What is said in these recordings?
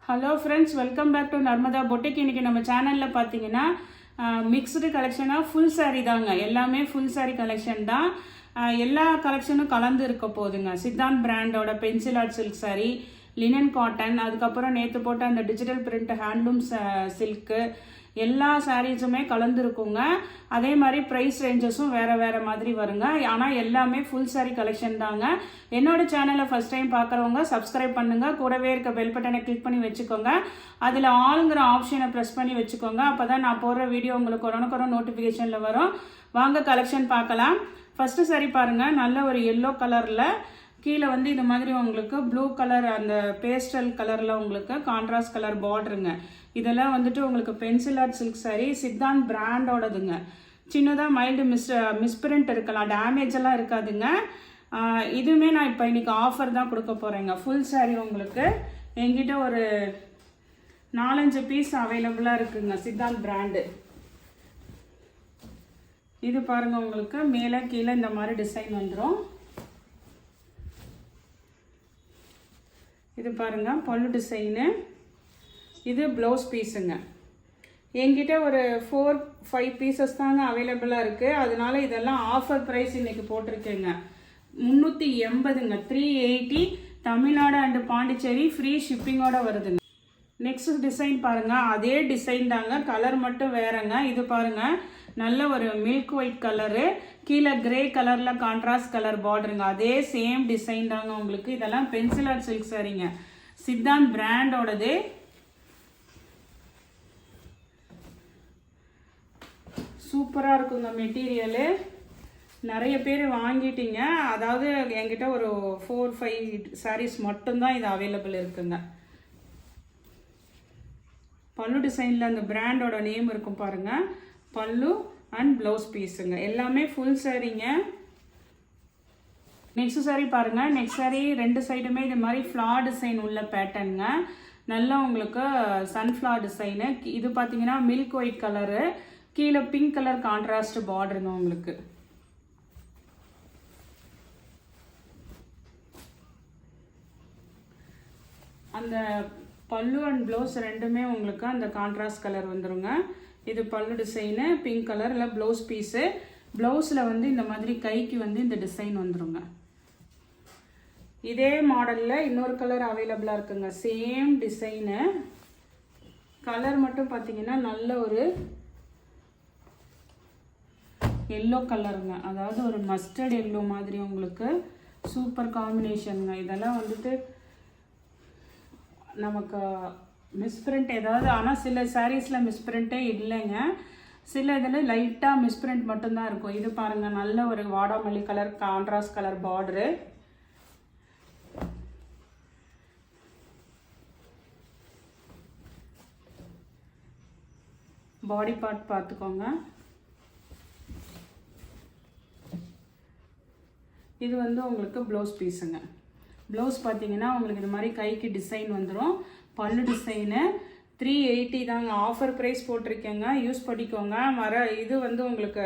Hello friends, welcome back to Narmada boutique. இன்றைக்கி நம்ம சேனலில் பார்த்தீங்கன்னா மிக்ஸ்டு கலெக்ஷனாக ஃபுல் சாரீ தாங்க. எல்லாமே ஃபுல் சாரீ கலெக்ஷன் தான். எல்லா கலெக்ஷனும் கலந்து இருக்க போகுதுங்க. சித்தாந்த் பிராண்டோட pencil art silk sari, linen cotton, அதுக்கப்புறம் நேற்று போட்ட அந்த டிஜிட்டல் பிரிண்ட் ஹேண்ட்லூம் சில்க்கு, எல்லா சாரீஸுமே கலந்துருக்குங்க. அதே மாதிரி ப்ரைஸ் ரேஞ்சஸும் வேறு மாதிரி வருங்க. ஆனால் எல்லாமே ஃபுல் சாரீ கலெக்ஷன் தாங்க. என்னோட சேனலை ஃபஸ்ட் டைம் பார்க்குறவங்க சப்ஸ்கிரைப் பண்ணுங்கள். கூடவே இருக்க பெல் பட்டனை கிளிக் பண்ணி வச்சுக்கோங்க. அதில் ஆளுங்கிற ஆப்ஷனை ப்ரெஸ் பண்ணி வச்சுக்கோங்க. அப்போ தான் நான் போடுற வீடியோ உங்களுக்கு உடனுக்குடன் நோட்டிஃபிகேஷனில் வரும். வாங்க கலெக்ஷன் பார்க்கலாம். ஃபஸ்ட்டு சாரீ பாருங்கள், நல்ல ஒரு எல்லோ கலரில் கீழே வந்து இது மாதிரி உங்களுக்கு ப்ளூ கலர், அந்த பேஸ்டல் கலரில் உங்களுக்கு கான்ட்ராஸ்ட் கலர் பார்டருங்க. இதெல்லாம் வந்துட்டு உங்களுக்கு pencil art silk sari, Siddhant பிராண்டோடதுங்க. சின்னதாக மைல்டு மிஸ்பிரிண்ட் இருக்கலாம், டேமேஜ் எல்லாம் இருக்காதுங்க. இதுவுமே நான் இப்போ இன்றைக்கி ஆஃபர் தான் கொடுக்க போகிறேங்க. ஃபுல் சாரீ உங்களுக்கு என்கிட்ட ஒரு 4-5 பீஸ் அவைலபிளாக இருக்குங்க. சித்தாந்த் பிராண்டு. இது பாருங்கள், உங்களுக்கு மேலே கீழே இந்த மாதிரி டிசைன் வந்துடும். இது பாருங்கள் பல்லு டிசைனு. இது ப்ளவுஸ் பீஸுங்க. என்கிட்ட ஒரு 4-5 பீசஸ் தாங்க அவைலபிளாக இருக்குது. அதனால இதெல்லாம் ஆஃபர் ப்ரைஸ் இன்றைக்கி போட்டிருக்கேங்க. 380ங்க. 380 தமிழ்நாடு அண்டு பாண்டிச்சேரி ஃப்ரீ ஷிப்பிங்கோட வருதுங்க. நெக்ஸ்ட் டிசைன் பாருங்கள், அதே டிசைன் தாங்க, கலர் மட்டும் வேறங்க. இது பாருங்கள், நல்ல ஒரு மில்க் ஒயிட் கலரு, கீழே கிரே கலரில் கான்ட்ராஸ்ட் கலர் பார்டருங்க. அதே சேம் டிசைன் தாங்க உங்களுக்கு. இதெல்லாம் பென்சில் ஆர்ட் சில்க் சாரீங்க, சித்தாந்த் பிராண்டோடது. சூப்பராக இருக்குங்க மெட்டீரியலு. நிறைய பேர் வாங்கிட்டீங்க. அதாவது என்கிட்ட ஒரு 4-5 சாரீஸ் மட்டும்தான் இது அவைலபிள் இருக்குங்க. பல்லு டிசைனில் அந்த பிராண்டோட நேம் இருக்கும் பாருங்கள். பல்லு அண்ட் ப்ளவுஸ் பீஸுங்க. எல்லாமே ஃபுல் சாரீங்க. நெக்ஸ்ட் சாரீ பாருங்கள். நெக்ஸ்ட் சாரீ 2 சைடுமே இது மாதிரி ஃப்ளார் டிசைன் உள்ள பேட்டர்னுங்க. நல்லா உங்களுக்கு சன்ஃப்ளவர் டிசைனு. இது பார்த்தீங்கன்னா மில்க் ஒயிட் கலரு, கீழே பிங்க் கலர் கான்ட்ராஸ்ட் பார்டருங்க உங்களுக்கு. அந்த பல்லு அண்ட் ப்ளவுஸ் ரெண்டுமே உங்களுக்கு அந்த கான்ட்ராஸ்ட் கலர் வந்துருங்க. இது பல்லு டிசைனு, பிங்க் கலர். இல்லை ப்ளவுஸ் பீஸு. ப்ளவுஸில் வந்து இந்த மாதிரி கைக்கு வந்து இந்த டிசைன் வந்துருங்க. இதே மாடலில் இன்னொரு கலர் அவைலபிளாக இருக்குங்க. Same design. கலர் மட்டும் பார்த்தீங்கன்னா நல்ல ஒரு எல்லோ கலருங்க. அதாவது ஒரு மஸ்டர்ட் எல்லோ மாதிரி உங்களுக்கு. சூப்பர் காம்பினேஷனுங்க. இதெல்லாம் வந்துட்டு நமக்கு மிஸ்பிரிண்ட் ஏதாவது, ஆனால் சில சாரீஸில் மிஸ்பிரிண்ட்டே இல்லைங்க. சில இதில் லைட்டாக மிஸ்பிரிண்ட் மட்டும்தான் இருக்கும். இது பாருங்கள், நல்ல ஒரு வாடாமல்லி colour contrast colour border. Body part பார்த்துக்கோங்க. இது வந்து உங்களுக்கு ப்ளவுஸ் பீஸுங்க. ப்ளவுஸ் பார்த்தீங்கன்னா உங்களுக்கு இது மாதிரி கைக்கு டிசைன் வந்துடும். பல்லு டிசைனு. 380 தாங்க. Offer price போட்டிருக்கேங்க. யூஸ் பண்ணிக்கோங்க. இது வந்து உங்களுக்கு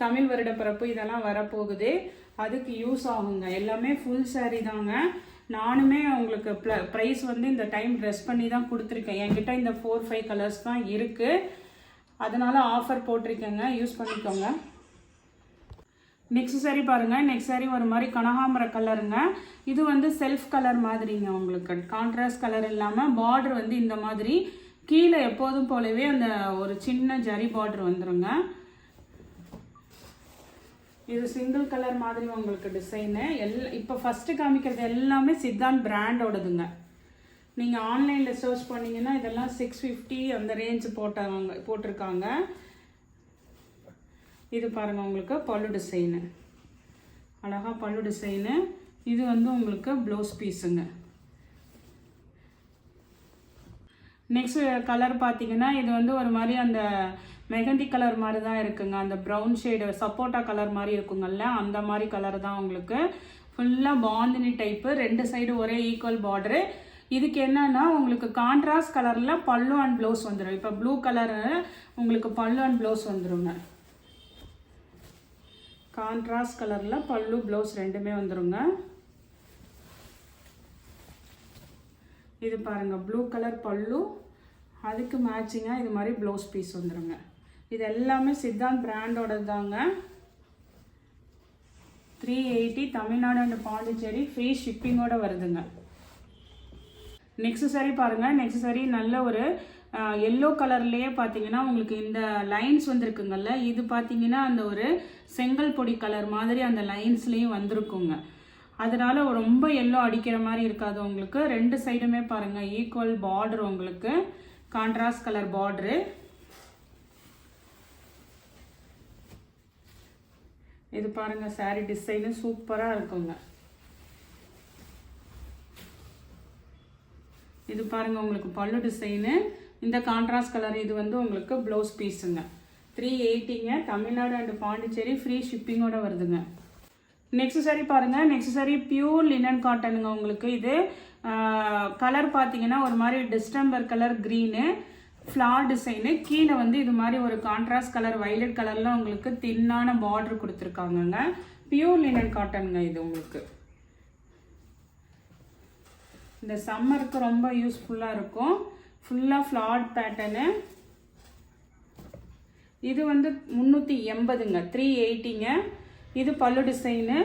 தமிழ் வருட பிறப்பு இதெல்லாம் வரப்போகுது, அதுக்கு யூஸ் ஆகுங்க. எல்லாமே ஃபுல் சாரீ தாங்க. நானுமே உங்களுக்கு ப்ரைஸ் வந்து இந்த டைம் ட்ரெஸ் பண்ணி தான் கொடுத்துருக்கேன். என்கிட்ட இந்த 4-5 கலர்ஸ் தான் இருக்குது. அதனால் ஆஃபர் போட்டிருக்கேங்க. யூஸ் பண்ணிக்கோங்க. நெக்ஸ்ட் சாரீ பாருங்கள். நெக்ஸ்ட் சாரீ ஒரு மாதிரி கனகாம்பர கலருங்க. இது வந்து செல்ஃப் கலர் மாதிரிங்க. உங்களுக்கு கான்ட்ராஸ்ட் கலர் இல்லாமல் பார்டர் வந்து இந்த மாதிரி கீழே எப்போதும் போலவே அந்த ஒரு சின்ன ஜரி பார்டர் வந்துருங்க. இது சிங்கிள் கலர் மாதிரி உங்களுக்கு டிசைனு. இப்போ ஃபஸ்ட்டு காமிக்கிறது எல்லாமே சித்தாந்த் பிராண்டோடதுங்க. நீங்கள் ஆன்லைனில் சர்ச் பண்ணிங்கன்னா இதெல்லாம் 650 அந்த ரேஞ்ச் போட்டிருக்காங்க. இது பாருங்கள், உங்களுக்கு பல்லு டிசைனு. அழகாக பல்லு டிசைனு. இது வந்து உங்களுக்கு ப்ளவுஸ் பீஸுங்க. நெக்ஸ்ட் கலர் பார்த்தீங்கன்னா இது வந்து ஒரு மாதிரி அந்த மெஹந்தி கலர் மாதிரி தான் இருக்குங்க. அந்த ப்ரௌன் ஷேடு சப்போட்டா கலர் மாதிரி இருக்குங்கல்ல, அந்த மாதிரி கலர் தான் உங்களுக்கு. ஃபுல்லாக பாந்தினி டைப்பு. 2 சைடு ஒரே ஈக்குவல் பார்டரு. இதுக்கு என்னன்னா உங்களுக்கு கான்ட்ராஸ்ட் கலரில் பல்லு அண்ட் ப்ளவுஸ் வந்துடும். இப்போ ப்ளூ கலரு உங்களுக்கு பல்லு அண்ட் ப்ளவுஸ் வந்துடுங்க. கான்ட்ராஸ்ட் கலரில் பல்லு ப்ளவுஸ் ரெண்டுமே வந்துடுங்க. இது பாருங்கள் ப்ளூ கலர் பல்லு, அதுக்கு மேட்சிங்காக இது மாதிரி ப்ளவுஸ் பீஸ் வந்துடுங்க. இது எல்லாமே சித்தாந்த் பிராண்டோட தாங்க. 380 தமிழ்நாடு அண்ட் பாண்டிச்சேரி, ஃப்ரீ ஷிப்பிங்கோட வருதுங்க. நெக்ஸ்ட் சாரி பாருங்கள். நெக்ஸ்ட் சாரி நல்ல ஒரு எல்லோ கலர்லேயே பார்த்தீங்கன்னா உங்களுக்கு இந்த லைன்ஸ் வந்துருக்குங்கல்ல, இது பார்த்தீங்கன்னா அந்த ஒரு செங்கல் பொடி கலர் மாதிரி அந்த லைன்ஸ்லேயும் வந்திருக்குங்க. அதனால ரொம்ப எல்லோ அடிக்கிற மாதிரி இருக்காது உங்களுக்கு. ரெண்டு சைடுமே பாருங்கள் ஈக்குவல் பார்டர், உங்களுக்கு கான்ட்ராஸ்ட் கலர் பார்டரு. இது பாருங்கள் சாரி டிசைனு சூப்பராக இருக்குங்க. இது பாருங்கள் உங்களுக்கு பல்லு டிசைனு, இந்த கான்ட்ராஸ்ட் கலர். இது வந்து உங்களுக்கு ப்ளவுஸ் பீஸுங்க. 380ங்க, தமிழ்நாடு அண்ட் பாண்டிச்சேரி, ஃப்ரீ ஷிப்பிங்கோட வருதுங்க. நெக்ஸ்ட் சாரி பாருங்கள். நெக்ஸ்ட் சாரி பியூர் லினன் காட்டனுங்க. உங்களுக்கு இது கலர் பார்த்தீங்கன்னா ஒரு மாதிரி distemper colour green, floral design. கீழே வந்து இது மாதிரி ஒரு கான்ட்ராஸ்ட் கலர் வைலட் கலரில் உங்களுக்கு தின்னான பார்டர் கொடுத்துருக்காங்கங்க. பியூர் லினன் காட்டனுங்க இது உங்களுக்கு. இந்த சம்மருக்கு ரொம்ப யூஸ்ஃபுல்லாக இருக்கும். ஃபுல்லாக ஃப்ளார் பேட்டர்னு. இது வந்து 380ங்க, 380ங்க. இது பல்லு டிசைனு.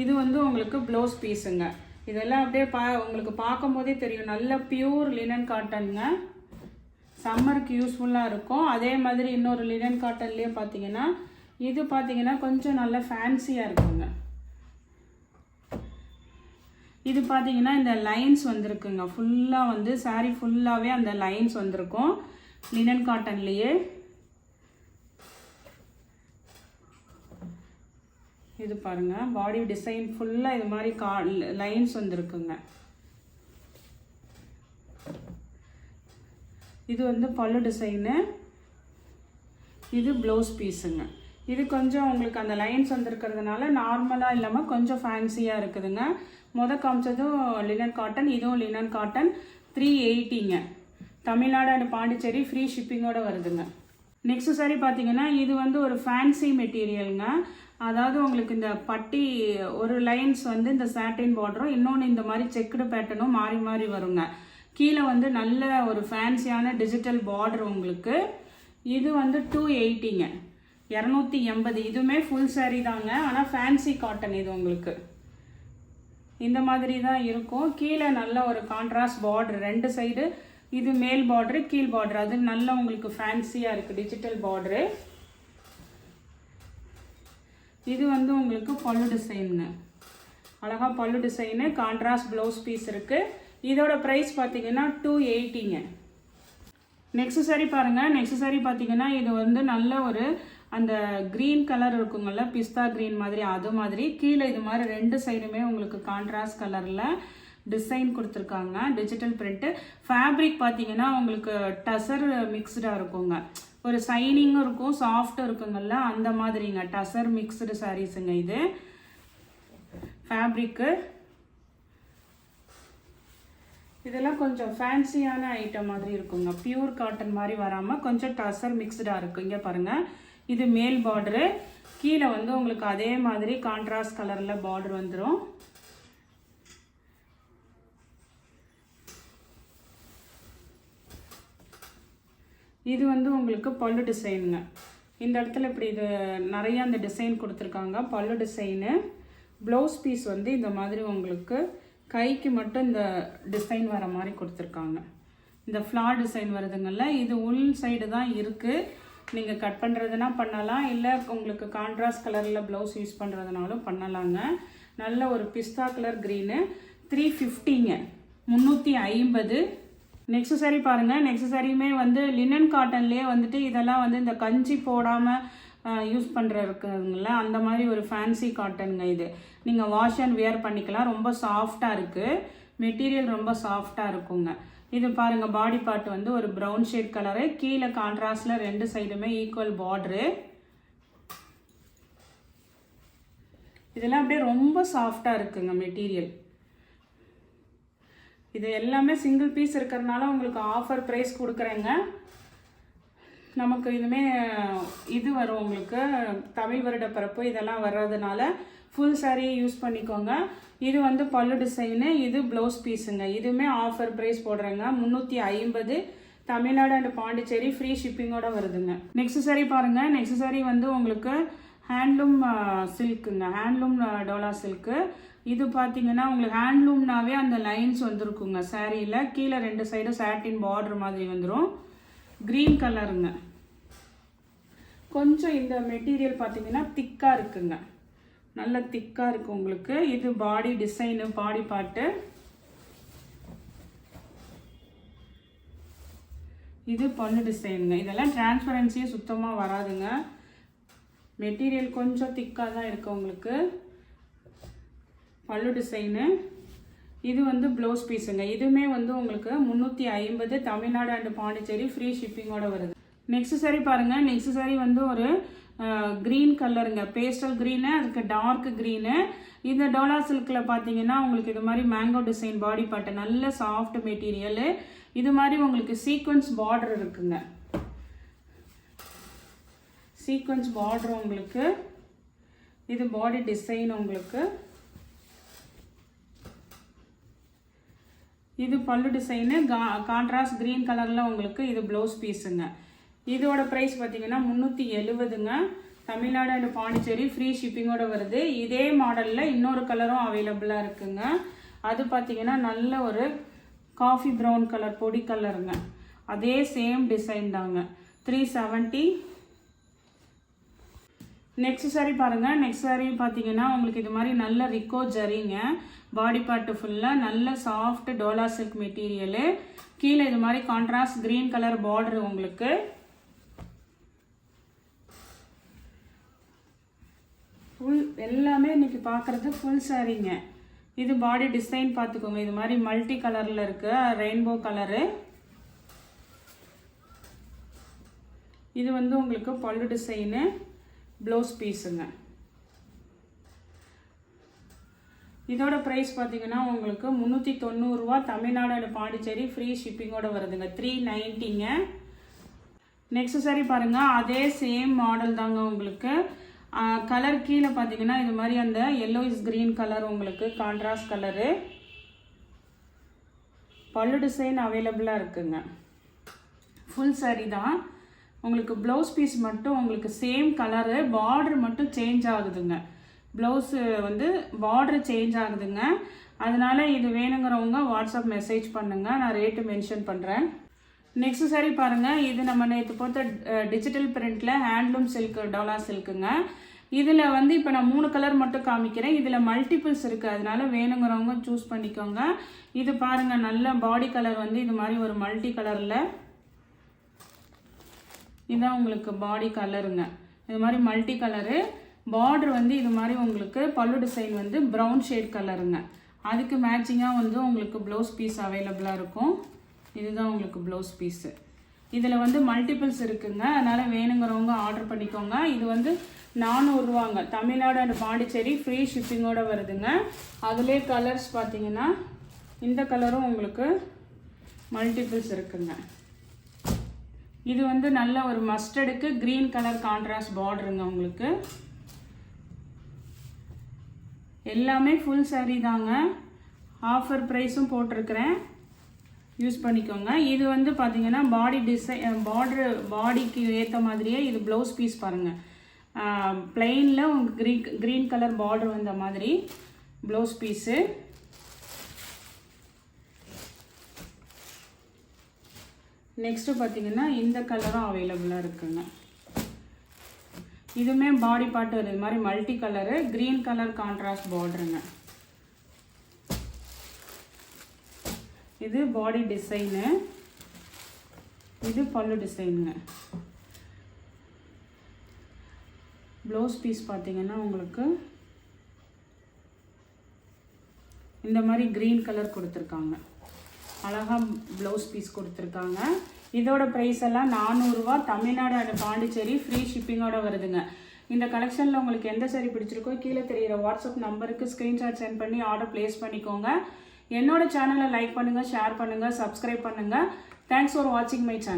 இது வந்து உங்களுக்கு ப்ளவுஸ் பீஸுங்க. இதெல்லாம் அப்படியே உங்களுக்கு பார்க்கும் போதே தெரியும் நல்ல பியூர் லினன் காட்டனுங்க. சம்மருக்கு யூஸ்ஃபுல்லாக இருக்கும். அதே மாதிரி இன்னொரு லினன் காட்டன்லேயே பார்த்தீங்கன்னா இது பார்த்தீங்கன்னா கொஞ்சம் நல்ல ஃபேன்சியாக இருக்குங்க. இது பார்த்தீங்கன்னா இந்த லைன்ஸ் வந்திருக்குங்க. ஃபுல்லாக வந்து சாரீ ஃபுல்லாகவே அந்த லைன்ஸ் வந்திருக்கும் லினன் காட்டன்லேயே. இது பாருங்கள் பாடி டிசைன் ஃபுல்லாக இது மாதிரி லைன்ஸ் வந்திருக்குங்க. இது வந்து பல்லு டிசைனு, இது ப்ளவுஸ் பீஸுங்க. இது கொஞ்சம் உங்களுக்கு அந்த லைன்ஸ் வந்துருக்கிறதுனால நார்மலாக இல்லாமல் கொஞ்சம் ஃபேன்சியாக இருக்குதுங்க. காமிச்சதும் லினன் காட்டன், இதுவும் லினன் காட்டன். 380ங்க, தமிழ்நாடு அண்ட் பாண்டிச்சேரி, ஃப்ரீ ஷிப்பிங்கோட வருதுங்க. நெக்ஸ்ட் சாரி பார்த்தீங்கன்னா இது வந்து ஒரு ஃபேன்சி மெட்டீரியலுங்க. அதாவது உங்களுக்கு இந்த பட்டி ஒரு லைன்ஸ் வந்து இந்த சாட்டின் பார்டரும், இன்னொன்று இந்த மாதிரி செக்குடு பேட்டர்னும் மாறி மாறி வருங்க. கீழே வந்து நல்ல ஒரு ஃபேன்சியான டிஜிட்டல் பார்டர் உங்களுக்கு. இது வந்து 280ங்க, 280. இதுவுமே ஃபுல் சாரீ தாங்க, ஆனால் ஃபேன்சி காட்டன். இது உங்களுக்கு இந்த மாதிரி தான் இருக்கும். கீழே நல்ல ஒரு கான்ட்ராஸ்ட் பார்டர், ரெண்டு சைடு. இது மேல் பார்டரு, கீழ் பார்டர். அது நல்ல உங்களுக்கு ஃபேன்சியாக இருக்குது டிஜிட்டல் பார்டரு. இது வந்து உங்களுக்கு பல்லு டிசைனுங்க. அழகாக பல்லு டிசைனு, கான்ட்ராஸ்ட் ப்ளவுஸ் பீஸ் இருக்குது. இதோட ப்ரைஸ் பார்த்தீங்கன்னா 280ங்க. நெக்ஸ்ட் சாரி பாருங்கள். நெக்ஸ்ட் சாரி பார்த்தீங்கன்னா இது வந்து நல்ல ஒரு அந்த க்ரீன் கலர் இருக்குங்கள்ல, பிஸ்தா க்ரீன் மாதிரி. அது மாதிரி கீழே இது மாதிரி ரெண்டு சைடுமே உங்களுக்கு கான்ட்ராஸ்ட் கலரில் டிசைன் கொடுத்துருக்காங்க, டிஜிட்டல் பிரிண்ட்டு. ஃபேப்ரிக் பார்த்தீங்கன்னா உங்களுக்கு டசர் மிக்ஸ்டாக இருக்குங்க. ஒரு சைனிங்கும் இருக்கும், சாஃப்டும் இருக்குங்கள்ல, அந்த மாதிரிங்க. டசர் மிக்ஸ்டு சாரீஸுங்க இது. ஃபேப்ரிக்கு இதெல்லாம் கொஞ்சம் ஃபேன்சியான ஐட்டம் மாதிரி இருக்குங்க. பியூர் காட்டன் மாதிரி வராமல் கொஞ்சம் டசர் மிக்ஸ்டாக இருக்குது. இங்கே பாருங்கள், இது மேல் பார்டரு. கீழே வந்து உங்களுக்கு அதே மாதிரி கான்ட்ராஸ்ட் கலரில் பார்டர் வந்துடும். இது வந்து உங்களுக்கு பல்லு டிசைனுங்க. இந்த இடத்துல இப்படி இது நிறைய அந்த டிசைன் கொடுத்துருக்காங்க, பல்லு டிசைனு. ப்ளவுஸ் பீஸ் வந்து இந்த மாதிரி உங்களுக்கு கைக்கு மட்டும் இந்த டிசைன் வர மாதிரி கொடுத்துருக்காங்க. இந்த ஃப்ளார் டிசைன் வருதுங்கள்ல, இது உள் சைடு தான் இருக்குது. நீங்கள் கட் பண்ணுறதுனா பண்ணலாம், இல்லை உங்களுக்கு கான்ட்ராஸ்ட் கலரில் ப்ளவுஸ் யூஸ் பண்ணுறதுனாலும் பண்ணலாங்க. நல்ல ஒரு பிஸ்தா கலர் க்ரீனு. 350ங்க, 350. நெக்ஸ்ட் சாரி பாருங்கள். நெக்ஸ்ட் சாரியுமே வந்து லினன் காட்டன்லேயே வந்துட்டு இதெல்லாம் வந்து இந்த கஞ்சி போடாமல் யூஸ் பண்ணுற இருக்குதுங்கள, அந்த மாதிரி ஒரு ஃபேன்சி காட்டனுங்க இது. நீங்கள் வாஷ் அண்ட் வியர் பண்ணிக்கலாம். ரொம்ப சாஃப்டாக இருக்குது, மெட்டீரியல் ரொம்ப சாஃப்டாக இருக்குங்க. இது பாருங்கள் பாடி பார்ட் வந்து ஒரு ப்ரௌன் ஷேட் கலரு. கீழே கான்ட்ராஸ்டில் ரெண்டு சைடுமே ஈக்குவல் பார்டரு. இதெல்லாம் அப்படியே ரொம்ப சாஃப்டாக இருக்குங்க மெட்டீரியல். இது எல்லாமே சிங்கிள் பீஸ் இருக்கிறதுனால உங்களுக்கு ஆஃபர் ப்ரைஸ் கொடுக்குறேங்க. நமக்கு இதுமே இது வரும் உங்களுக்கு தமிழ் வருட பிறப்பு இதெல்லாம் வர்றதுனால ஃபுல் சாரியை யூஸ் பண்ணிக்கோங்க. இது வந்து பல்லு டிசைனு, இது ப்ளவுஸ் பீஸுங்க. இதுவுமே ஆஃபர் ப்ரைஸ் போடுறேங்க. 350 தமிழ்நாடு அண்ட் பாண்டிச்சேரி ஃப்ரீ ஷிப்பிங்கோட வருதுங்க. நெக்ஸ்ட் சாரி பாருங்க. நெக்ஸ்ட் சாரி வந்து உங்களுக்கு ஹேண்ட்லூம் சில்க்குங்க. Handloom dola silk. இது பார்த்தீங்கன்னா உங்களுக்கு ஹேண்ட்லூம்னாவே அந்த லைன்ஸ் வந்துருக்குங்க சாரியில். கீழே 2 சைடும் சாட்டின் பார்டர் மாதிரி வந்துடும். க்ரீன் கலருங்க. கொஞ்சம் இந்த மெட்டீரியல் பார்த்தீங்கன்னா திக்காக இருக்குங்க. நல்ல திக்காக இருக்குது உங்களுக்கு. இது பாடி டிசைனு, பாடி பார்ட்டு. இது பல்லு டிசைனுங்க. இதெல்லாம் டிரான்ஸ்பரன்சியே சுத்தமாக வராதுங்க. மெட்டீரியல் கொஞ்சம் திக்காக தான் இருக்குது உங்களுக்கு. பல்லு டிசைனு. இது வந்து ப்ளவுஸ் பீஸுங்க. இதுவுமே வந்து உங்களுக்கு 350 தமிழ்நாடு அண்ட் பாண்டிச்சேரி ஃப்ரீ ஷிப்பிங்கோட வருது. நெக்ஸ்ட் சாரி பாருங்கள். நெக்ஸ்ட் சாரி வந்து ஒரு க்ரீன் கலருங்க. பேஸ்டல் க்ரீனு, அதுக்கு டார்க் க்ரீனு. இந்த டோலா சில்கில் பார்த்தீங்கன்னா உங்களுக்கு இது மாதிரி மேங்கோ டிசைன் பாடி பார்ட்டு, நல்ல சாஃப்ட் மெட்டீரியலு. இது மாதிரி உங்களுக்கு சீக்வன்ஸ் பார்டர் இருக்குங்க. சீக்வன்ஸ் பார்டர் உங்களுக்கு. இது பாடி டிசைன் உங்களுக்கு. இது பல்லு டிசைனு, கான்ட்ராஸ்ட் க்ரீன் கலரில் உங்களுக்கு. இது ப்ளவுஸ் பீஸுங்க. இதோட ப்ரைஸ் பார்த்தீங்கன்னா 370ங்க. தமிழ்நாடு அண்ட் பாண்டிச்சேரி ஃப்ரீ ஷிப்பிங்கோட வருது. இதே மாடலில் இன்னொரு கலரும் அவைலபிளாக இருக்குங்க. அது பார்த்தீங்கன்னா நல்ல ஒரு காஃபி ப்ரௌன் கலர், பொடி கலருங்க. அதே சேம் டிசைன் தாங்க. 370. நெக்ஸ்ட் சாரி பாருங்கள். நெக்ஸ்ட் சாரி பார்த்தீங்கன்னா உங்களுக்கு இது மாதிரி நல்ல ரிக்கோ ஜரிங்க. பாடி பார்ட்டு ஃபுல்லாக நல்ல சாஃப்ட் டோலா சில்க் மெட்டீரியலு. கீழே இது மாதிரி கான்ட்ராஸ்ட் க்ரீன் கலர் பார்டர் உங்களுக்கு. ஃபுல் எல்லாமே இன்னைக்கு பார்க்குறது ஃபுல் சாரீங்க. இது பாடி டிசைன் பார்த்துக்கோங்க. இது மாதிரி மல்டி கலரில் இருக்கு, ரெயின்போ கலரு. இது வந்து உங்களுக்கு பல்லு டிசைனு, ப்ளவுஸ் பீஸுங்க. இதோட ப்ரைஸ் பார்த்தீங்கன்னா உங்களுக்கு 390 ரூபா. தமிழ்நாடு அண்ட் பாண்டிச்சேரி ஃப்ரீ ஷிப்பிங்கோட வருதுங்க. 390ங்க. நெக்ஸ்ட் சாரி பாருங்கள். அதே சேம் மாடல் தாங்க உங்களுக்கு. கலர் கீழே பார்த்தீங்கன்னா இது மாதிரி அந்த எல்லோயிஸ் க்ரீன் கலர் உங்களுக்கு, கான்ட்ராஸ்ட் கலரு. பல்லு டிசைன் அவைலபிளாக இருக்குங்க. ஃபுல் சாரி தான் உங்களுக்கு. ப்ளவுஸ் பீஸ் மட்டும் உங்களுக்கு சேம் கலரு, பார்டர் மட்டும் சேஞ்ச் ஆகுதுங்க. ப்ளவுஸு வந்து பார்டர் சேஞ்ச் ஆகுதுங்க. அதனால் இது வேணுங்கிறவங்க வாட்ஸ்அப் மெசேஜ் பண்ணுங்கள், நான் ரேட்டு மென்ஷன் பண்ணுறேன். நெக்ஸ்ட் சாரி பாருங்கள். இது நம்ம நேற்று பார்த்த டிஜிட்டல் பிரிண்டில் ஹேண்ட்லூம் சில்க், டோலா சில்க்குங்க. இதில் வந்து இப்போ நான் 3 கலர் மட்டும் காமிக்கிறேன். இதில் மல்டிபிள்ஸ் இருக்குது, அதனால வேணுங்கிறவங்க சூஸ் பண்ணிக்கோங்க. இது பாருங்கள், நல்ல பாடி கலர் வந்து இது மாதிரி ஒரு மல்டி கலரில். இதுதான் உங்களுக்கு பாடி கலருங்க. இது மாதிரி மல்டி கலரு. பார்டர் வந்து இது மாதிரி உங்களுக்கு. பல்லு டிசைன் வந்து ப்ரௌன் ஷேட் கலருங்க. அதுக்கு மேட்சிங்காக வந்து உங்களுக்கு ப்ளவுஸ் பீஸ் அவைலபிளாக இருக்கும். இதுதான் உங்களுக்கு ப்ளவுஸ் பீஸு. இதில் வந்து மல்டிபிள்ஸ் இருக்குங்க, அதனால் வேணுங்கிறவங்க ஆர்டர் பண்ணிக்கோங்க. இது வந்து 400 ரூபாங்க. தமிழ்நாடு அண்ட் பாண்டிச்சேரி ஃப்ரீ ஷிப்பிங்கோட வருதுங்க. அதிலே கலர்ஸ் பார்த்தீங்கன்னா இந்த கலரும் உங்களுக்கு மல்டிபிள்ஸ் இருக்குங்க. இது வந்து நல்ல ஒரு மஸ்டர்டுக்கு க்ரீன் கலர் கான்ட்ராஸ்ட் பார்டருங்க உங்களுக்கு. எல்லாமே ஃபுல் சாரீ தாங்க. ஆஃபர் ப்ரைஸும் போட்டிருக்கிறேன், யூஸ் பண்ணிக்கோங்க. இது வந்து பார்த்தீங்கன்னா பாடி டிசைன், பார்டர் பாடிக்கு ஏற்ற மாதிரியே இது ப்ளவுஸ் பீஸ் பாருங்கள். பிளெயினில் உங்களுக்கு க்ரீன் கலர் பார்டர் வந்த மாதிரி ப்ளவுஸ் பீஸு. நெக்ஸ்ட்டு பார்த்தீங்கன்னா இந்த கலரும் அவைலபிளாக இருக்குங்க. இதுவுமே பாடி பார்ட் வருது இது மாதிரி multi colour, green colour contrast பார்டருங்க. இது பாடி டிசைனு, இது பல்லு டிசைனுங்க. ப்ளவுஸ் பீஸ் பார்த்தீங்கன்னா உங்களுக்கு இந்த மாதிரி க்ரீன் கலர் கொடுத்துருக்காங்க. அழகாக ப்ளவுஸ் பீஸ் கொடுத்துருக்காங்க. இதோட ப்ரைஸ் எல்லாம் 400 ரூபா. தமிழ்நாடு அண்ட் பாண்டிச்சேரி ஃப்ரீ ஷிப்பிங்கோட வருதுங்க. இந்த கலெக்ஷனில் உங்களுக்கு எந்த சாரி பிடிச்சிருக்கோ கீழே தெரிகிற வாட்ஸ்அப் நம்பருக்கு ஸ்க்ரீன்ஷாட் சென்ட் பண்ணி ஆர்டர் ப்ளேஸ் பண்ணிக்கோங்க. என்னோட சேனலை லைக் பண்ணுங்கள், ஷேர் பண்ணுங்கள், சப்ஸ்கிரைப் பண்ணுங்கள். தேங்க்ஸ் ஃபார் வாட்சிங் மை சேனல்.